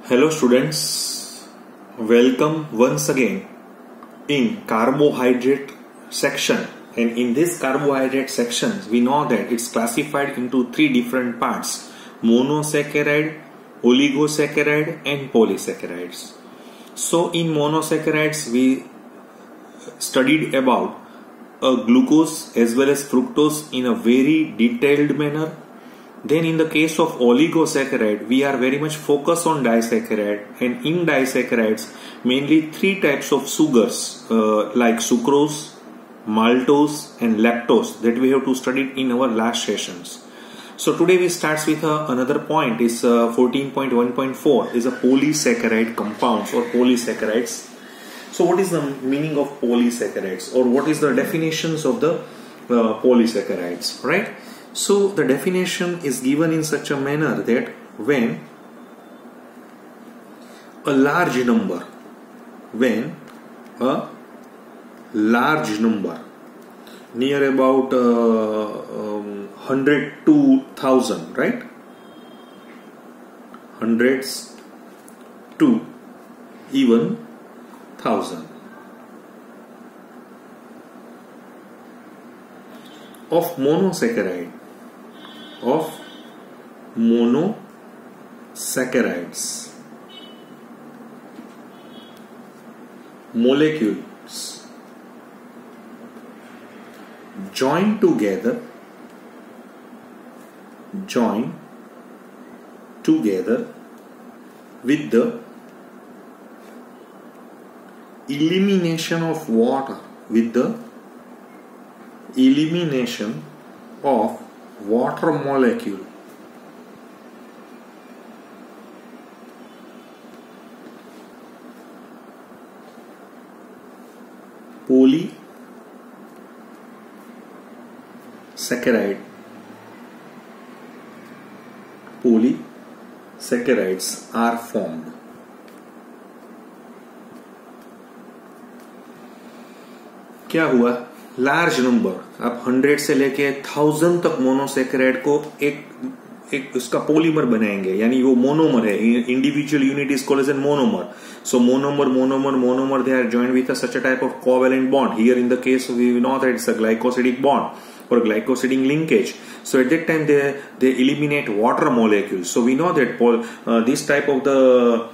Hello students, welcome once again in carbohydrate section, and in this carbohydrate section we know that it's classified into three different parts: monosaccharide, oligosaccharide and polysaccharides. So in monosaccharides we studied about glucose as well as fructose in a very detailed manner. Then in the case of oligosaccharide, we are very much focused on disaccharide, and in disaccharides mainly three types of sugars like sucrose, maltose and lactose that we have to study in our last sessions. So today we start with another point is 14.1.4 is a polysaccharide compounds or polysaccharides. So what is the meaning of polysaccharides, or what is the definitions of the polysaccharides, right? So the definition is given in such a manner that when a large number near about 100 to 1000, right? Hundreds to even 1000 of monosaccharides molecules join together with the elimination of water, molecule polysaccharides are formed. क्या हुआ? Large number, आप 100 से लेके 1000 तक monosaccharide को एक उसका polymer बनाएंगे, यानी वो मोनोमर है. Individual unit is called as an monomer. So monomer they are joined with such a type of covalent bond. Here in the case we know that it's a glycosidic bond or glycosidic linkage. So at that time they eliminate water molecules. So we know that this type of the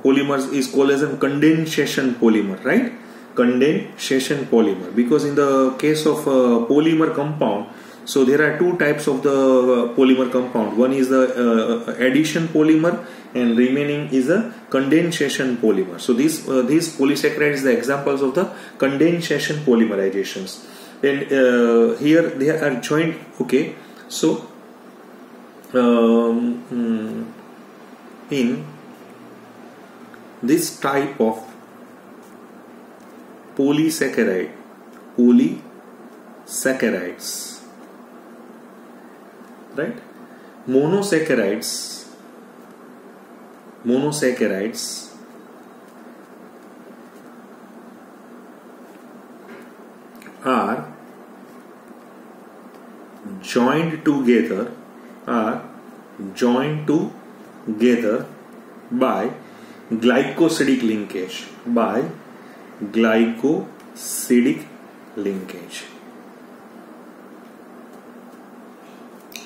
polymers is called as a condensation polymer, right? Condensation polymer, because in the case of polymer compound, so there are two types of the polymer compound. One is the addition polymer and remaining is a condensation polymer. So these polysaccharides are the examples of the condensation polymerizations. And here they are joined. Okay, so in this type of polysaccharides, right? Monosaccharides are joined together by glycosidic linkage.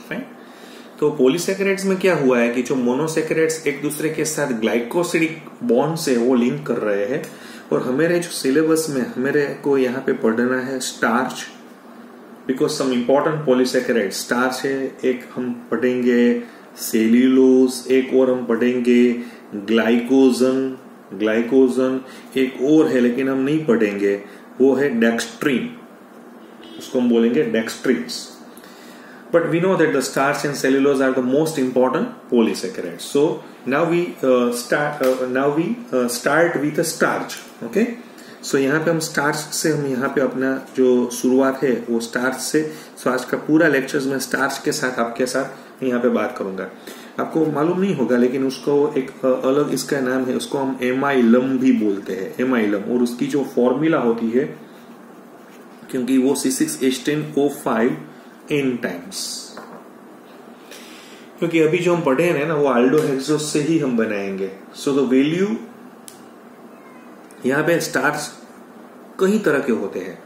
Fine. तो polysaccharides में क्या हुआ है कि जो monosaccharides एक दूसरे के साथ ग्लाइकोसिडिक बॉन्ड से वो लिंक कर रहे हैं, और हमारे जो सिलेबस में हमारे को यहाँ पे पढ़ना है starch, because some important polysaccharide starch है. एक हम पढ़ेंगे सेल्यूलोज, एक और हम पढ़ेंगे ग्लाइकोजन, एक और है लेकिन हम नहीं पढ़ेंगे, वो है डेक्स्ट्रीन. उसको हम बोलेंगे डेक्स्ट्रीन्स. But we know that the starch and cellulose are the most important polysaccharides. So now we start with the starch. Okay. So यहाँ पे हम starch से हम यहाँ पे अपना जो शुरुआत है वो starch से. So आज का पूरा लेक्चर्स में starch के साथ आपके साथ यहाँ पे बात करूंगा. आपको मालूम नहीं होगा लेकिन उसको एक अलग इसका नाम है, उसको हम एमाइलम भी बोलते हैं, एमाइलम. और उसकी जो फॉर्मूला होती है, क्योंकि वो C6H10O5 n times. क्योंकि अभी जो हम पढ़े हैं ना वो आल्डोहेक्सोस से ही हम बनाएंगे। सो द वैल्यू, यहाँ पे स्टार्च कई तरह के होते हैं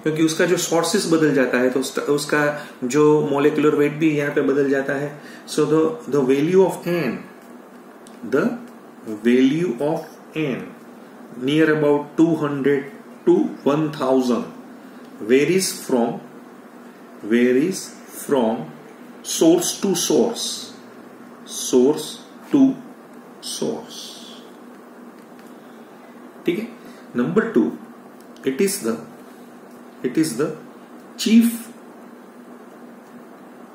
क्योंकि उसका जो सोर्सेस बदल जाता है तो उसका जो मोलिकुलर वेट भी यहाँ पे बदल जाता है। So the value of n, the value of n near about 200 to 1000 varies from source to source, ठीक है। Number 2, it is the chief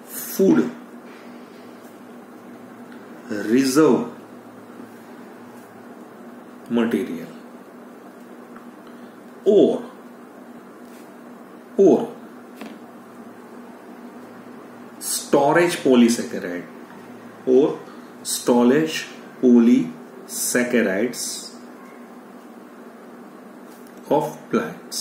food reserve material or storage polysaccharides of plants।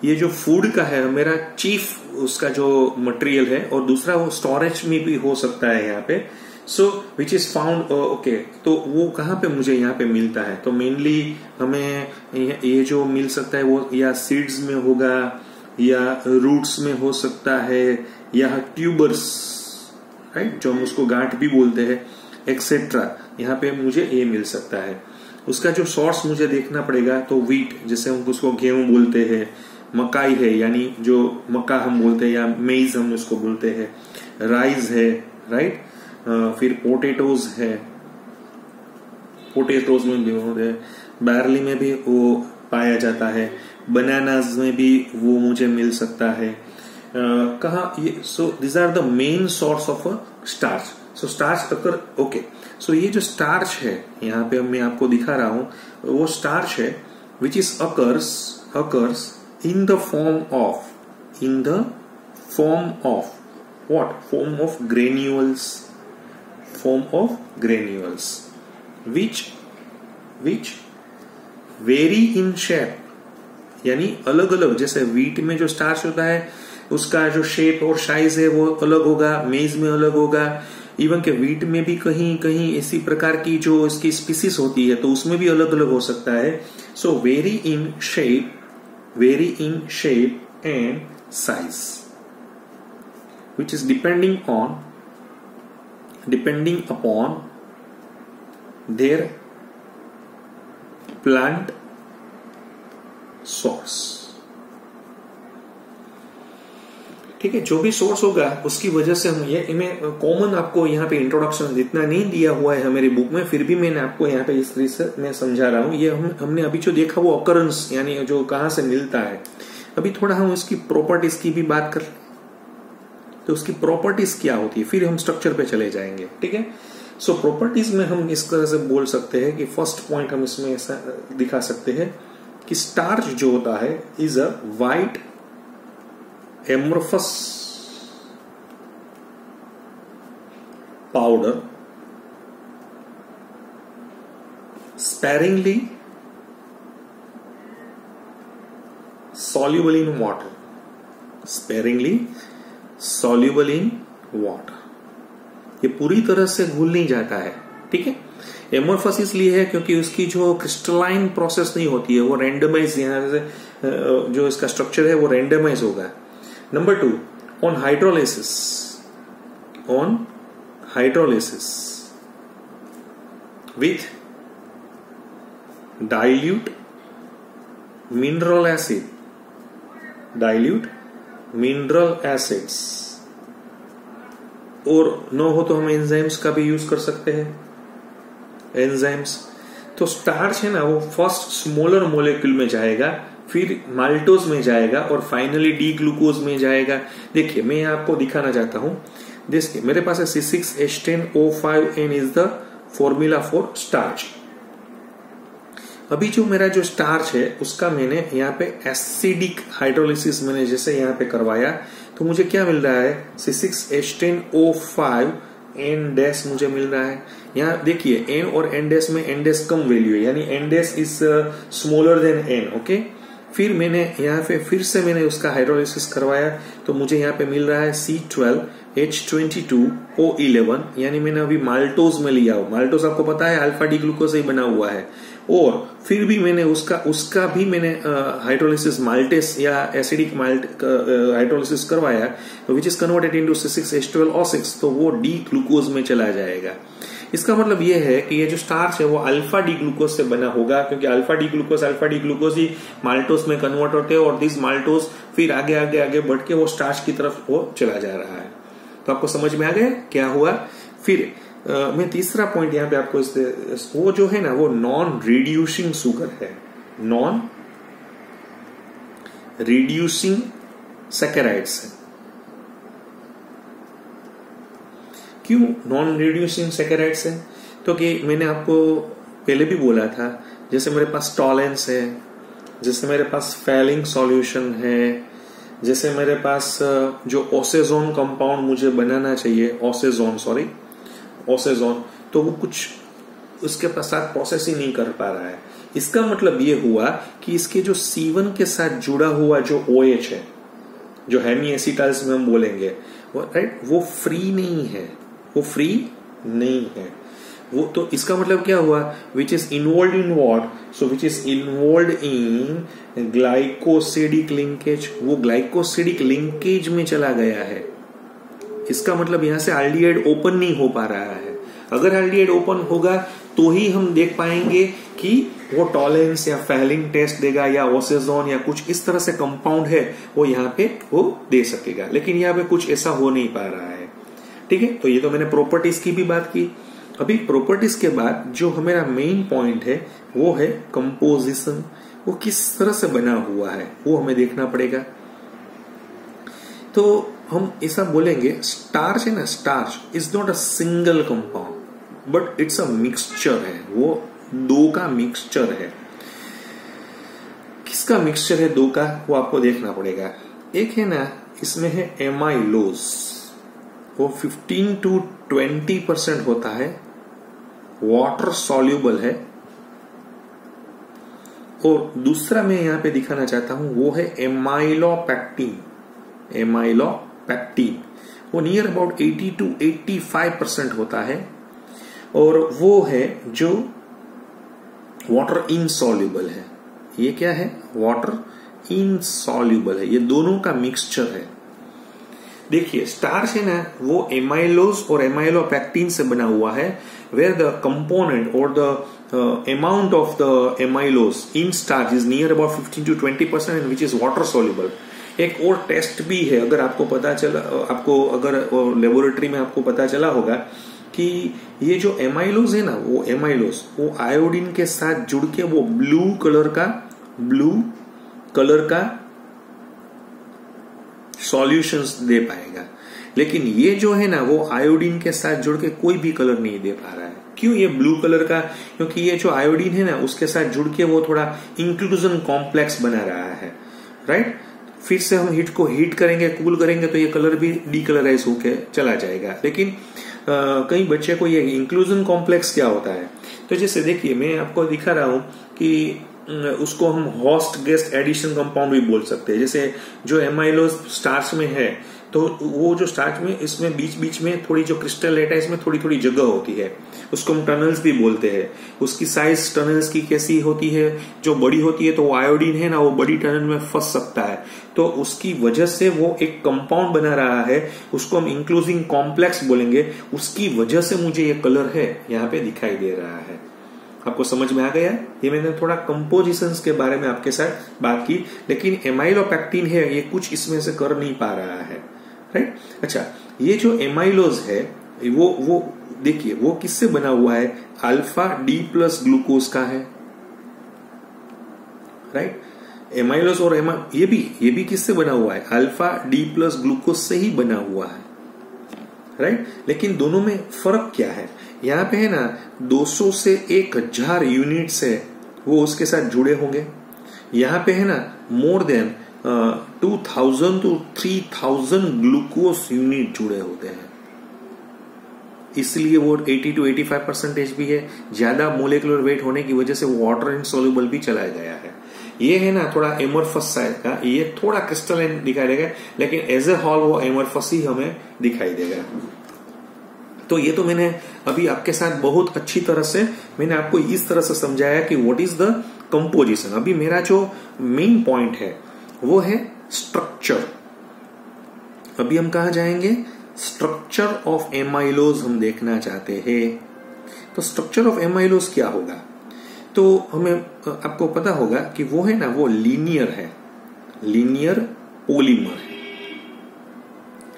ये जो फूड का है मेरा chief उसका जो material है, और दूसरा वो स्टोरेज में भी हो सकता है यहाँ पे। सो विच इज फाउंड, ओके, तो वो कहाँ पे मुझे यहाँ पे मिलता है? तो मेनली हमें ये जो मिल सकता है वो या सीड्स में होगा, या रूट्स में हो सकता है, या ट्यूबर्स, राइट, जो हम उसको गांठ भी बोलते हैं, एक्सेट्रा। यहाँ पे मुझे ये मिल सकता है। उसका जो सोर्स मुझे देखना पड़ेगा, तो वीट, जैसे हम उसको गेहूं बोलते हैं, मकाई है यानी जो मक्का हम बोलते हैं, या मेज हम उसको बोलते हैं, राइस है, राइट, फिर पोटेटोज है, पोटेटोज में भी होते हैं, बैरली में भी वो पाया जाता है, बनानाज में भी वो मुझे मिल सकता है। कहा ये, so this are the main source of a starch. So starch अगर, ओके, सो ये जो स्टार्च है यहाँ पे मैं आपको दिखा रहा हूं, वो स्टार्च है which is occurs in the form of what? Form of granules, which vary in shape। यानी अलग अलग, जैसे व्हीट में जो स्टार्च होता है उसका जो शेप और साइज है वो अलग होगा, मेज में अलग होगा, इवन के व्हीट में भी कहीं कहीं इसी प्रकार की जो इसकी स्पीसीज होती है तो उसमें भी अलग अलग हो सकता है। So very in shape and size, which is depending upon their plant source। ठीक है, जो भी सोर्स होगा उसकी वजह से हम ये, मैं कॉमन आपको यहाँ पे इंट्रोडक्शन इतना नहीं दिया हुआ है हमारी बुक में, फिर भी मैंने आपको यहाँ पे इस तरह से मैं समझा रहा हूँ। ये हमने अभी जो देखा वो ऑकरेंस यानी जो कहाँ से मिलता है। अभी थोड़ा हम इसकी प्रॉपर्टीज की भी बात कर, तो उसकी प्रॉपर्टीज क्या होती है, फिर हम स्ट्रक्चर पे चले जाएंगे। ठीक है, सो प्रॉपर्टीज में हम इस तरह से बोल सकते हैं कि फर्स्ट पॉइंट हम इसमें ऐसा दिखा सकते हैं कि स्टार्च जो होता है is a white amorphous powder sparingly soluble in water, ये पूरी तरह से घुल नहीं जाता है। ठीक है, एमोर्फस इसलिए है क्योंकि उसकी जो क्रिस्टलाइन प्रोसेस नहीं होती है, वो रेंडमाइज, यहां से जो इसका स्ट्रक्चर है वो रेंडमाइज होगा। Number 2, on hydrolysis with dilute mineral acids, और न हो तो हम एंजाइम्स का भी यूज कर सकते हैं। एंजाइम्स, तो स्टार्च है ना वो फर्स्ट स्मॉलर मोलेक्यूल में जाएगा, फिर माल्टोज में जाएगा, और फाइनली डी ग्लूकोज में जाएगा। देखिए मैं आपको दिखाना चाहता हूं, देखिए मेरे पास है C6H10O5N is the formula for starch. अभी जो मेरा जो स्टार्च है उसका मैंने यहाँ पे एसिडिक हाइड्रोलिसिस मैंने जैसे यहाँ पे करवाया, तो मुझे क्या मिल रहा है, C6H10O5N- मुझे मिल रहा है। यहाँ देखिए N और N- में N- कम वैल्यू है, यानी N- is smaller than N। Okay, फिर मैंने यहाँ पे फिर से मैंने उसका हाइड्रोलिसिस करवाया, तो मुझे यहाँ पे मिल रहा है C12 H22O11, यानी मैंने अभी माल्टोज में लिया हो, माल्टोज आपको पता है अल्फा डी ग्लूकोज से ही बना हुआ है, और फिर भी मैंने उसका भी मैंने हाइड्रोलिसिस माल्टेस या एसिडिक हाइड्रोलिसिस करवाया, which is converted into C6H12O6, तो वो डी ग्लूकोज में चला जाएगा। इसका मतलब ये है कि ये जो स्टार्च है वो अल्फा डी ग्लूकोज से बना होगा, क्योंकि अल्फा डी ग्लूकोज ही माल्टोज में कन्वर्ट होते हैं, और दिस माल्टोज फिर आगे आगे आगे बढ़ के वो स्टार्च की तरफ वो चला जा रहा है। तो आपको समझ में आ गया क्या हुआ। फिर मैं तीसरा पॉइंट यहाँ पे आपको वो जो है ना वो नॉन रिड्यूसिंग शुगर है, नॉन रिड्यूसिंग सैकेराइड्स है। क्यों नॉन रिड्यूसिंग सैकेराइड्स है? तो कि मैंने आपको पहले भी बोला था, जैसे मेरे पास टॉलेंस है, जैसे मेरे पास फैलिंग सॉल्यूशन है, जैसे मेरे पास जो ओसेजोन कंपाउंड मुझे बनाना चाहिए, ओसेजोन, तो वो कुछ उसके साथ प्रोसेस ही नहीं कर पा रहा है। इसका मतलब ये हुआ कि इसके जो C1 के साथ जुड़ा हुआ जो OH है, जो हेमी एसिटाइल्स में हम बोलेंगे, राइट, वो फ्री नहीं है, वो तो इसका मतलब क्या हुआ, which is involve in what, so which is involve in glycosidic linkage, वो ग्लाइकोसिडिक लिंकेज में चला गया है। इसका मतलब यहां से एल्डिहाइड ओपन नहीं हो पा रहा है। अगर एल्डिहाइड ओपन होगा तो ही हम देख पाएंगे कि वो टॉलेंस या फैलिंग टेस्ट देगा या ओसेजोन या कुछ इस तरह से कंपाउंड है वो यहाँ पे वो दे सकेगा, लेकिन यहाँ पे कुछ ऐसा हो नहीं पा रहा है। ठीक है, तो ये तो मैंने प्रॉपर्टीज की भी बात की। अभी प्रॉपर्टीज के बाद जो हमारा मेन पॉइंट है वो है कंपोजिशन, वो किस तरह से बना हुआ है वो हमें देखना पड़ेगा। तो हम ऐसा बोलेंगे, स्टार्च है ना, starch is not a single compound but it's a mixture है, वो दो का मिक्सचर है। किसका मिक्सचर है दो का, वो आपको देखना पड़ेगा। एक है ना, इसमें है एमाइलोज, वो 15 to 20% होता है, वाटर सॉल्यूबल है, और दूसरा मैं यहां पे दिखाना चाहता हूं वो है एमाइलोपेक्टिन, वो नियर अबाउट 80 to 85% होता है, और वो है जो वाटर इनसॉल्यूबल है। ये क्या है, वाटर इनसॉल्यूबल है, ये दोनों का मिक्सचर है। देखिए स्टार्च है ना, वो एमाइलोज और एमाइलोपेक्टिन से बना हुआ है, वेयर द कंपोनेंट और the amount of the amylose in starch is near about 15 to 20% and which is water soluble. एक और टेस्ट भी है, अगर आपको पता चला, आपको अगर लेबोरेटरी में आपको पता चला होगा कि ये जो एमाइलोज है ना, वो एमाइलोज वो आयोडीन के साथ जुड़ के वो ब्लू कलर का सॉल्यूशंस दे पाएगा, लेकिन ये जो है ना वो आयोडीन के साथ जुड़ के कोई भी कलर नहीं दे पा रहा है। क्यों ये ब्लू कलर का, क्योंकि ये जो आयोडीन है ना उसके साथ जुड़ के वो थोड़ा इंक्लूजन कॉम्प्लेक्स बना रहा है, राइट। फिर से हम हीट करेंगे, कूल करेंगे तो ये कलर भी डीकलराइज होके चला जाएगा। लेकिन कई बच्चे को ये इंक्लूजन कॉम्प्लेक्स क्या होता है, तो जैसे देखिए मैं आपको दिखा रहा हूं कि उसको हम होस्ट गेस्ट एडिशन कंपाउंड भी बोल सकते हैं। जैसे जो एमाइलोज स्टार्च में है, तो वो जो स्टार्च में इसमें बीच बीच में थोड़ी जो क्रिस्टलेट है इसमें थोड़ी थोड़ी जगह होती है, उसको हम टनल्स भी बोलते हैं। उसकी साइज टनल्स की कैसी होती है, जो बड़ी होती है तो वो आयोडीन है ना, वो बड़ी टनल में फंस सकता है, तो उसकी वजह से वो एक कंपाउंड बना रहा है, उसको हम इंक्लूजिंग कॉम्प्लेक्स बोलेंगे। उसकी वजह से मुझे ये कलर है यहाँ पे दिखाई दे रहा है। आपको समझ में आ गया? ये मैंने थोड़ा कंपोजिशंस के बारे में आपके साथ बात की, लेकिन एमाइलोपेक्टिन है ये कुछ इसमें से कर नहीं पा रहा है, राइट। अच्छा, ये जो एमाइलोज है वो देखिए वो किससे बना हुआ है, अल्फा डी प्लस ग्लूकोज का है, राइट। एमाइलोज और ये भी किससे बना हुआ है, अल्फा डी प्लस ग्लूकोज से ही बना हुआ है, राइट। लेकिन दोनों में फर्क क्या है, यहाँ पे है ना 200 से 1000 यूनिट्स है वो उसके साथ जुड़े होंगे। यहाँ पे है ना more than 2000 to 3000 glucose unit जुड़े होते हैं, इसलिए वो 80 to 85% भी है। ज्यादा मोलिकुलर वेट होने की वजह से वो वाटर इनसॉल्युबल भी चला गया है। ये है ना थोड़ा एमोर्फस साइड का, ये थोड़ा क्रिस्टलाइन दिखाई देगा, लेकिन एज ए होल वो एमोर्फस ही हमें दिखाई देगा। तो ये तो मैंने अभी आपके साथ बहुत अच्छी तरह से मैंने आपको इस तरह से समझाया कि व्हाट इज द कंपोजिशन। अभी मेरा जो मेन पॉइंट है वो है स्ट्रक्चर। अभी हम कहा जाएंगे, स्ट्रक्चर ऑफ एमाइलोज हम देखना चाहते हैं। तो स्ट्रक्चर ऑफ एमाइलोज क्या होगा? तो हमें आपको पता होगा कि वो है ना, वो लीनियर है, लीनियर पॉलीमर है।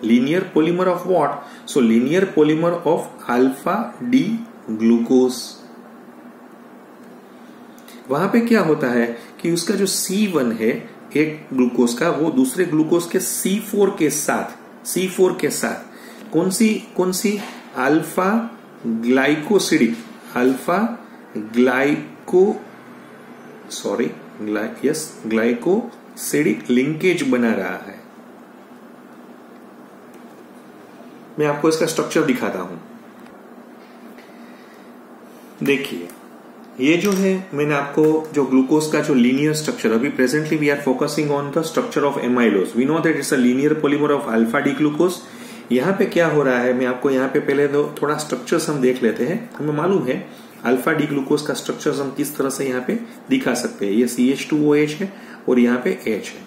Linear polymer of what? So linear polymer of alpha D glucose. वहां पे क्या होता है कि उसका जो C1 है एक ग्लूकोज का, वो दूसरे ग्लूकोज के C4 के साथ कौन सी अल्फा ग्लाइकोसिडिक, ग्लाइकोसिडिक लिंकेज बना रहा है। मैं आपको इसका स्ट्रक्चर दिखाता हूं। देखिए, ये जो है मैंने आपको जो ग्लूकोज का जो लीनियर स्ट्रक्चर, अभी presently we are focusing on the structure of amylose. We know that it's a linear polymer of alpha D glucose. यहाँ पे क्या हो रहा है, मैं आपको यहाँ पे पहले तो थोड़ा स्ट्रक्चर्स हम देख लेते हैं। हमें मालूम है अल्फा डी ग्लूकोज का स्ट्रक्चर्स हम किस तरह से यहाँ पे दिखा सकते हैं। ये CH2OH है और यहाँ पे H है,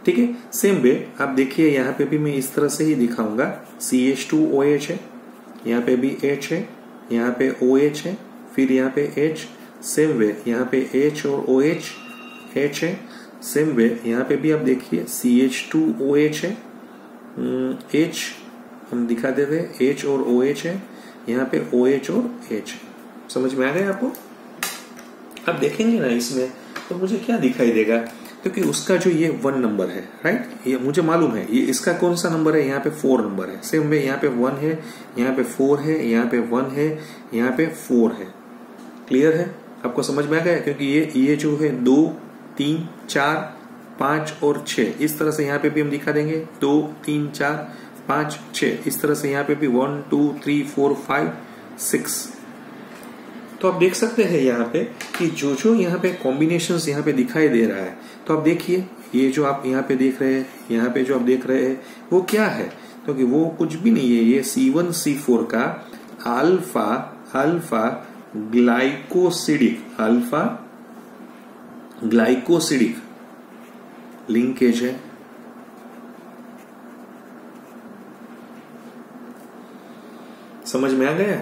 ठीक है। सेम वे आप देखिए, यहाँ पे भी मैं इस तरह से ही दिखाऊंगा। CH2OH है, यहाँ पे भी H है, यहाँ पे OH है, फिर यहाँ पे H। सेम वे यहाँ पे H और OH, H है। सेम वे यहाँ पे भी आप देखिए CH2OH है, H हम दिखा देते हैं, H और OH है, यहाँ पे OH और H है। समझ में आ गया आपको? अब देखेंगे ना इसमें तो मुझे क्या दिखाई देगा, क्योंकि उसका जो ये 1 नंबर है, राइट, ये मुझे मालूम है। ये इसका कौन सा नंबर है? यहाँ पे 4 नंबर है। सेम वे यहाँ पे 1 है, यहाँ पे 4 है, यहाँ पे 1 है, यहाँ पे 4 है। क्लियर है? आपको समझ में आ गया? क्योंकि ये जो है 2, 3, 4, 5 और 6, इस तरह से यहाँ पे भी हम दिखा देंगे 2, 3, 4, 5, 6। इस तरह से यहाँ पे भी 1, 2, 3, 4, 5, 6। तो आप देख सकते हैं यहाँ पे कि जो यहाँ पे कॉम्बिनेशंस यहाँ पे दिखाई दे रहा है। तो आप देखिए, ये जो आप यहाँ पे देख रहे हैं, यहाँ पे जो आप देख रहे हैं वो क्या है? क्योंकि वो कुछ भी नहीं है, ये C1 C4 का अल्फा ग्लाइकोसिडिक लिंकेज है। समझ में आ गया?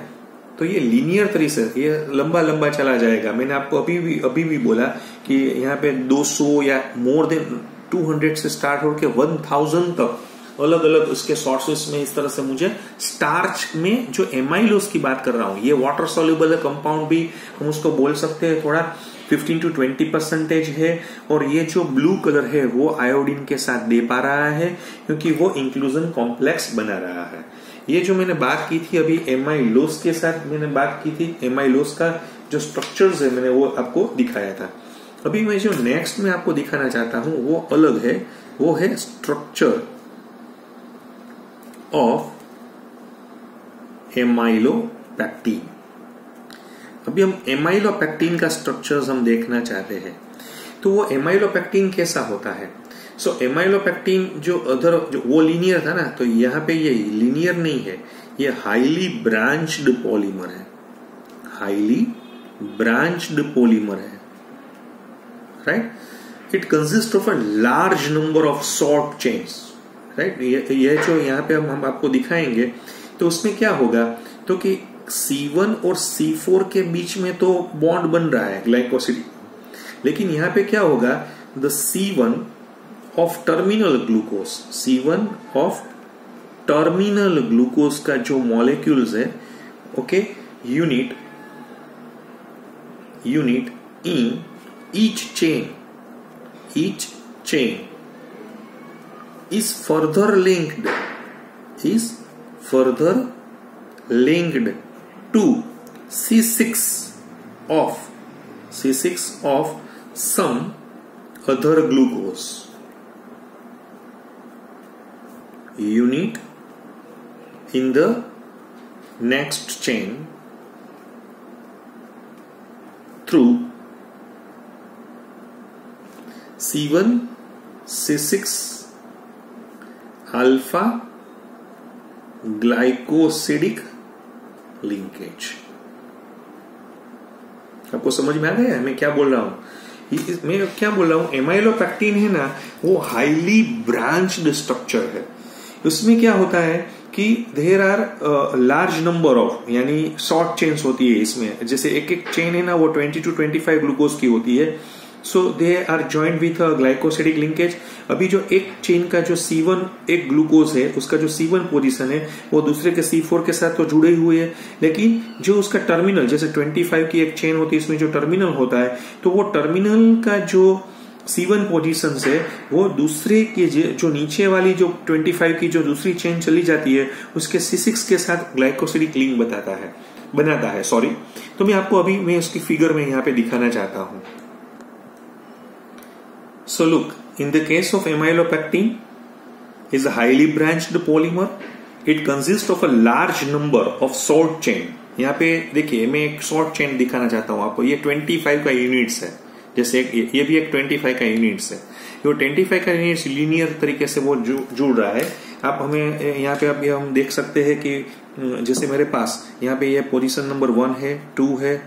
तो ये लीनियर तरीके से ये लंबा चला जाएगा। मैंने आपको अभी भी बोला कि यहाँ पे 200 या मोर देन 200 से स्टार्ट होकर 1000 तक अलग अलग उसके सोर्सेस में इस तरह से मुझे स्टार्च में जो एमाइलोज की बात कर रहा हूं, ये वाटर सोल्यूबल कंपाउंड भी हम उसको बोल सकते हैं, थोड़ा 15 to 20% है। और ये जो ब्लू कलर है वो आयोडीन के साथ दे पा रहा है, क्योंकि वो इंक्लूजन कॉम्प्लेक्स बना रहा है। ये जो मैंने बात की थी अभी एमाइलोज के साथ मैंने बात की थी, एमाइलोज का जो स्ट्रक्चर्स है मैंने वो आपको दिखाया था। अभी मैं जो नेक्स्ट में आपको दिखाना चाहता हूं वो अलग है, वो है स्ट्रक्चर ऑफ एमाइलोपेक्टिन। अभी हम एमाइलोपेक्टिन का स्ट्रक्चर्स हम देखना चाहते हैं। तो वो एमाइलोपेक्टिन कैसा होता है? सो एमाइलोपेक्टिन जो वो लीनियर था ना, तो यहाँ पे ये लीनियर नहीं है, ये हाईली ब्रांच्ड पॉलीमर है, हाईली ब्रांच्ड पॉलीमर है, right. It consist of a large number of short chains, right. ये जो यहाँ पे हम आपको दिखाएंगे तो उसमें क्या होगा, तो कि C1 और C4 के बीच में तो बॉन्ड बन रहा है ग्लाइकोसिड, लेकिन यहाँ पे क्या होगा, the C1 of terminal glucose, C1 of terminal glucose का जो मॉलिक्यूल्स है, okay, unit in each chain is further linked to C6 of some other glucose unit in the next chain through C1C6 alpha glycosidic linkage. आपको समझ में आ गया है मैं क्या बोल रहा हूं? मैं क्या बोल रहा हूं, एमाइलोपेक्टिन है ना, वो हाईली ब्रांच्ड स्ट्रक्चर है। उसमें क्या होता है कि there are large number of, यानी शॉर्ट चेन्स होती है इसमें। जैसे एक एक चेन है ना वो 20 to 25 ग्लूकोज की होती है। So they are joint with glycosidic linkage. अभी जो एक चेन का जो C1 एक ग्लूकोज है, उसका जो C1 पोजीशन है वो दूसरे के C4 के साथ तो जुड़े हुए है, लेकिन जो उसका टर्मिनल, जैसे 25 की एक चेन होती है, इसमें जो टर्मिनल होता है, तो वो टर्मिनल का जो C1 पोजीशन से वो दूसरे के जो नीचे वाली जो 25 की जो दूसरी चेन चली जाती है, उसके C6 के साथ ग्लाइकोसिडिक लिंक बनाता है। सॉरी, तो मैं आपको अभी मैं उसकी फिगर में यहाँ पे दिखाना चाहता हूं। So look, in the case of amylopectin is a highly branched polymer. It consists of a large number of short chain. यहाँ पे देखिए मैं एक शॉर्ट चेन दिखाना चाहता हूँ आपको। ये 25 का यूनिट्स है, जैसे ये भी एक 25 का यूनिट्स है। ये 25 का यूनिट्स लीनियर तरीके से वो जुड़ रहा है। आप हमें यहाँ पे अभी हम देख सकते हैं कि जैसे मेरे पास यहाँ पे ये पोजीशन नंबर 1 है, 2 है,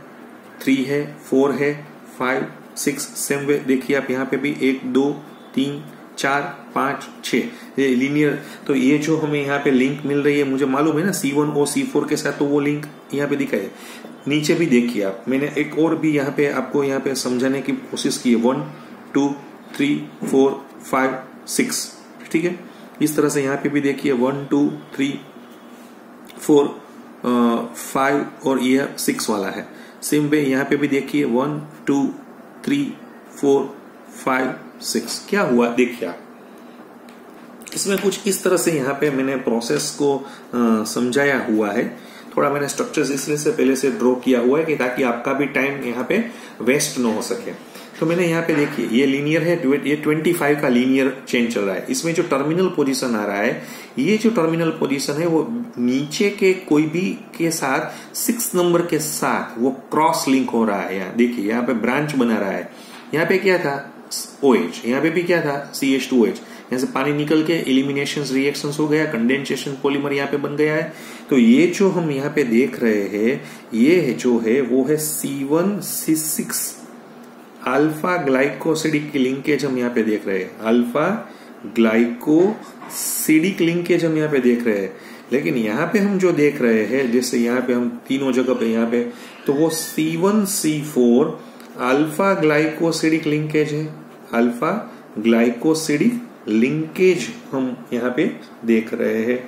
3 है, 4 है, 5, 6, सेम वे देखिए आप यहाँ पे भी 1, 2, 3, 4, 5, 6 ये लीनियर। तो ये जो हमें यहाँ पे लिंक मिल रही है, मुझे मालूम है ना C1 और C4 के साथ, तो वो लिंक यहाँ पे दिखा है। नीचे भी देखिए आप, मैंने एक और भी यहाँ पे आपको यहाँ पे समझाने की कोशिश की है। 1, 2, 3, 4, 5, 6, ठीक है। इस तरह से यहाँ पे भी देखिए 1, 2, 3, 4, 5 और ये 6 वाला है। सेम वे यहाँ पे भी देखिए 1, 2, 3, 4, 5, 6। क्या हुआ देखिए आप, इसमें कुछ इस तरह से यहाँ पे मैंने प्रोसेस को समझाया हुआ है। थोड़ा मैंने स्ट्रक्चर्स इसलिए से पहले से ड्रॉ किया हुआ है कि ताकि आपका भी टाइम यहाँ पे वेस्ट न हो सके। तो मैंने यहाँ पे देखिए ये लीनियर है, ये 25 का लीनियर चेन चल रहा है। इसमें जो टर्मिनल पोजीशन आ रहा है, ये जो टर्मिनल पोजीशन है वो नीचे के कोई भी के साथ 6 नंबर के साथ वो क्रॉस लिंक हो रहा है। यहाँ देखिए यहाँ पे ब्रांच बना रहा है। यहाँ पे क्या था OH, यहाँ पे भी क्या था CH2OH। यहाँ से पानी निकल के एलिमिनेशन रिएक्शन हो गया, कंडेंसेशन पॉलीमर यहाँ पे बन गया है। तो ये जो हम यहाँ पे देख रहे हैं, ये जो है वो है C1C6 अल्फा ग्लाइकोसिडिक लिंकेज हम यहाँ पे देख रहे हैं। अल्फा ग्लाइकोसिडिक लिंकेज हम यहाँ पे देख रहे हैं। लेकिन यहाँ पे हम जो देख रहे हैं, जैसे यहाँ पे हम तीनों जगह पे यहाँ पे, तो वो C1C4 अल्फा ग्लाइकोसिडिक लिंकेज है। अल्फा ग्लाइकोसिडिक लिंकेज हम यहाँ पे देख रहे हैं।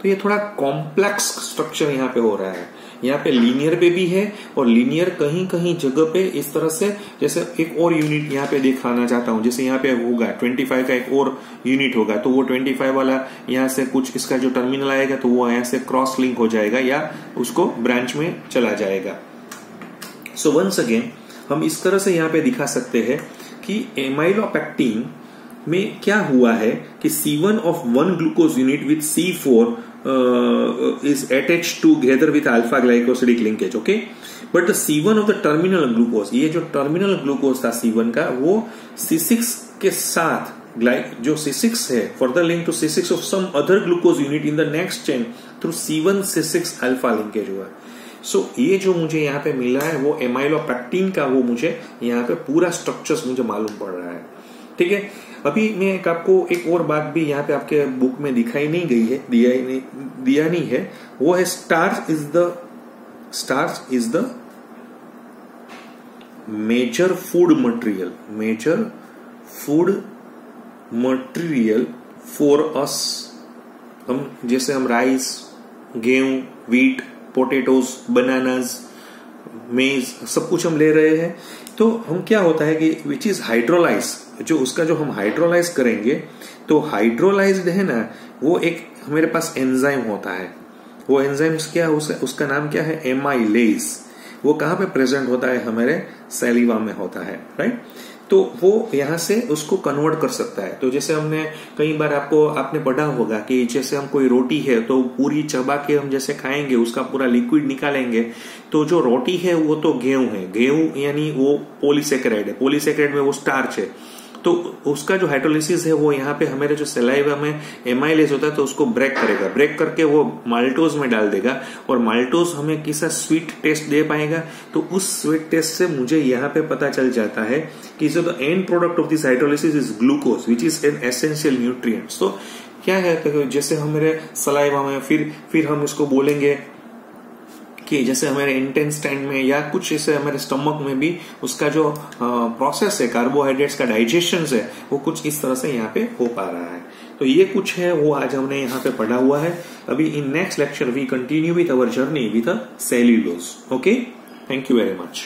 तो ये थोड़ा कॉम्प्लेक्स स्ट्रक्चर यहाँ पे हो रहा है। यहाँ पे लीनियर पे भी है और लीनियर कहीं कहीं जगह पे इस तरह से, जैसे एक और यूनिट यहाँ पे दिखाना चाहता हूँ। जैसे यहाँ पे होगा 25 का एक और यूनिट होगा, तो वो 25 वाला यहाँ से कुछ इसका जो टर्मिनल आएगा तो वो यहाँ से क्रॉस लिंक हो जाएगा या उसको ब्रांच में चला जाएगा। सो वंस अगेन हम इस तरह से यहाँ पे दिखा सकते हैं कि एमाइलोपेक्टिन में क्या हुआ है कि C1 of 1 glucose unit with C4 is attached together with alpha glycosidic linkage, okay? But the C1 of the terminal glucose, ये जो terminal glucose था C1 का, वो C6 के साथ जो C6 है further linked to C6 of some other glucose unit in the next chain through C1C6 alpha linkage हुआ। सो ये जो मुझे यहाँ पे मिला है वो एमाइलोपेक्टिन का, वो मुझे यहाँ पे पूरा स्ट्रक्चर्स मुझे मालूम पड़ रहा है, ठीक है। अभी मैं आपको एक और बात भी यहाँ पे आपके बुक में दिखाई नहीं गई है, दिया नहीं है, वो है starch is the major food material for us. हम जैसे हम राइस, गेहूं, व्हीट, पोटेटोज, बनानास, मेज सब कुछ हम ले रहे हैं, तो हम क्या होता है कि विच इज हाइड्रोलाइज, जो हम हाइड्रोलाइज करेंगे, तो हाइड्रोलाइज्ड है ना, वो एक हमारे पास एंजाइम होता है। वो एंजाइम क्या है, उसका नाम क्या है, एमाइलेज। वो कहाँ पे प्रेजेंट होता है, हमारे सैलिवा में होता है, राइट। तो वो यहाँ से उसको कन्वर्ट कर सकता है। तो जैसे हमने कई बार आपने पढ़ा होगा कि जैसे हम कोई रोटी है तो पूरी चबा के हम जैसे खाएंगे, उसका पूरा लिक्विड निकालेंगे, तो जो रोटी है वो तो गेहूं है, गेहूं यानी वो पॉलीसेकेराइड है, पॉलीसेकेराइड में वो स्टार्च है। तो उसका जो हाइड्रोलिसिस है वो यहाँ पे हमारे जो सलाइवा में एमाइलेज होता है तो उसको ब्रेक करेगा, ब्रेक करके वो माल्टोज में डाल देगा और माल्टोज हमें किसा स्वीट टेस्ट दे पाएगा। तो उस स्वीट टेस्ट से मुझे यहाँ पे पता चल जाता है कि जो the end product of this hydrolysis is glucose which is an essential nutrient. तो क्या है, जैसे हमारे सलाइवा में फिर हम इसको बोलेंगे कि जैसे हमारे इंटेस्टाइन में या कुछ जैसे हमारे स्टमक में भी उसका जो प्रोसेस है कार्बोहाइड्रेट्स का डाइजेशन है वो कुछ इस तरह से यहाँ पे हो पा रहा है। तो ये कुछ है वो आज हमने यहाँ पे पढ़ा हुआ है। अभी in next lecture we continue with our journey with a cellulose. Okay, thank you very much.